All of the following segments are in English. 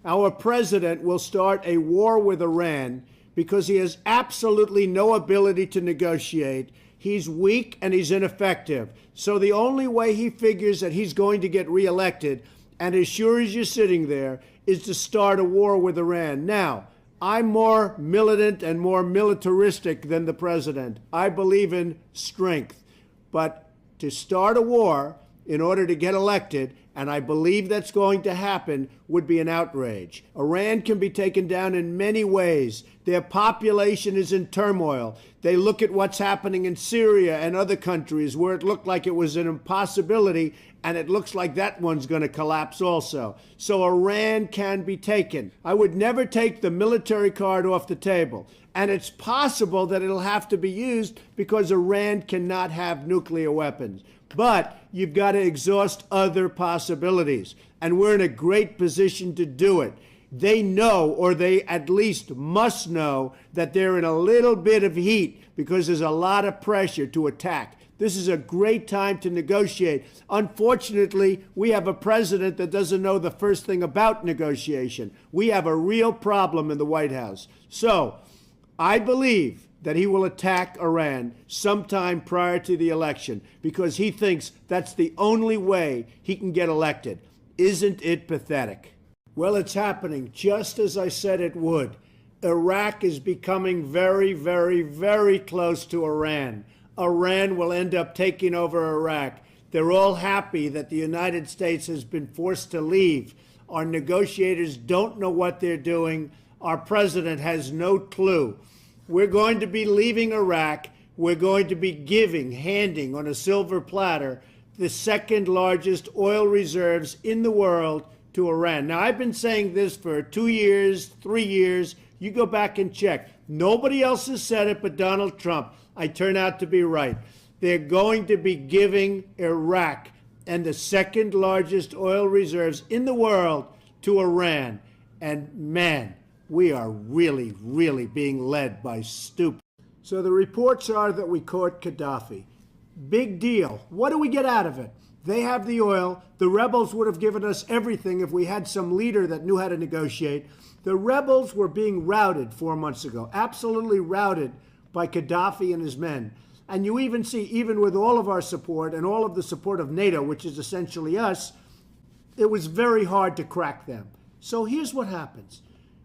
Our president will start a war with Iran because he has absolutely no ability to negotiate. He's weak and he's ineffective. So the only way he figures that he's going to get reelected, and as sure as you're sitting there, is to start a war with Iran. Now, I'm more militant and more militaristic than the president. I believe in strength. But to start a war in order to get elected, and I believe that's going to happen, would be an outrage. Iran can be taken down in many ways. Their population is in turmoil. They look at what's happening in Syria and other countries where it looked like it was an impossibility, and it looks like that one's going to collapse also. So Iran can be taken. I would never take the military card off the table. And it's possible that it'll have to be used because Iran cannot have nuclear weapons. But you've got to exhaust other possibilities. And we're in a great position to do it. They know, or they at least must know, that they're in a little bit of heat because there's a lot of pressure to attack. This is a great time to negotiate. Unfortunately, we have a president that doesn't know the first thing about negotiation. We have a real problem in the White House. So I believe that he will attack Iran sometime prior to the election because he thinks that's the only way he can get elected. Isn't it pathetic? Well, it's happening just as I said it would. Iraq is becoming very, very, very close to Iran. Iran will end up taking over Iraq. They're all happy that the United States has been forced to leave. Our negotiators don't know what they're doing. Our president has no clue. We're going to be leaving Iraq. We're going to be handing on a silver platter, the second largest oil reserves in the world to Iran. Now, I've been saying this for 2 years, 3 years. You go back and check. Nobody else has said it but Donald Trump. I turn out to be right. They're going to be giving Iraq and the second largest oil reserves in the world to Iran. And man, we are really, really being led by stupid. So the reports are that we caught Gaddafi. Big deal. What do we get out of it? They have the oil. The rebels would have given us everything if we had some leader that knew how to negotiate. The rebels were being routed 4 months ago, absolutely routed by Gaddafi and his men. And you even see, even with all of our support and all of the support of NATO, which is essentially us, it was very hard to crack them. So here's what happens.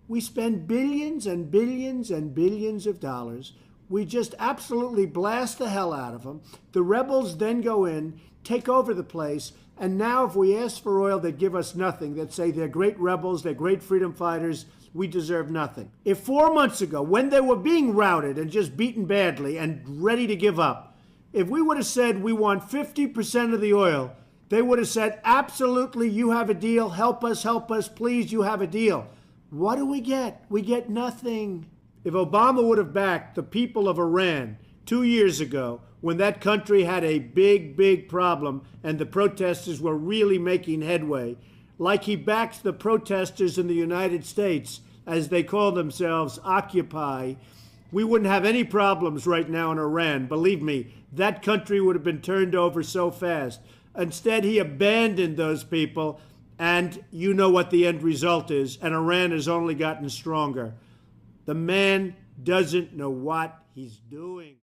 We spend billions and billions and billions of dollars. We just absolutely blast the hell out of them. The rebels then go in, take over the place, and now if we ask for oil, they give us nothing. They'd say they're great rebels, they're great freedom fighters, we deserve nothing. If 4 months ago, when they were being routed and just beaten badly and ready to give up, if we would have said we want 50% of the oil, they would have said, absolutely, you have a deal, help us, please, you have a deal. What do we get? We get nothing. If Obama would have backed the people of Iran 2 years ago, when that country had a big, big problem and the protesters were really making headway, like he backs the protesters in the United States, as they call themselves, Occupy, we wouldn't have any problems right now in Iran. Believe me, that country would have been turned over so fast. Instead, he abandoned those people, and you know what the end result is, and Iran has only gotten stronger. The man doesn't know what he's doing.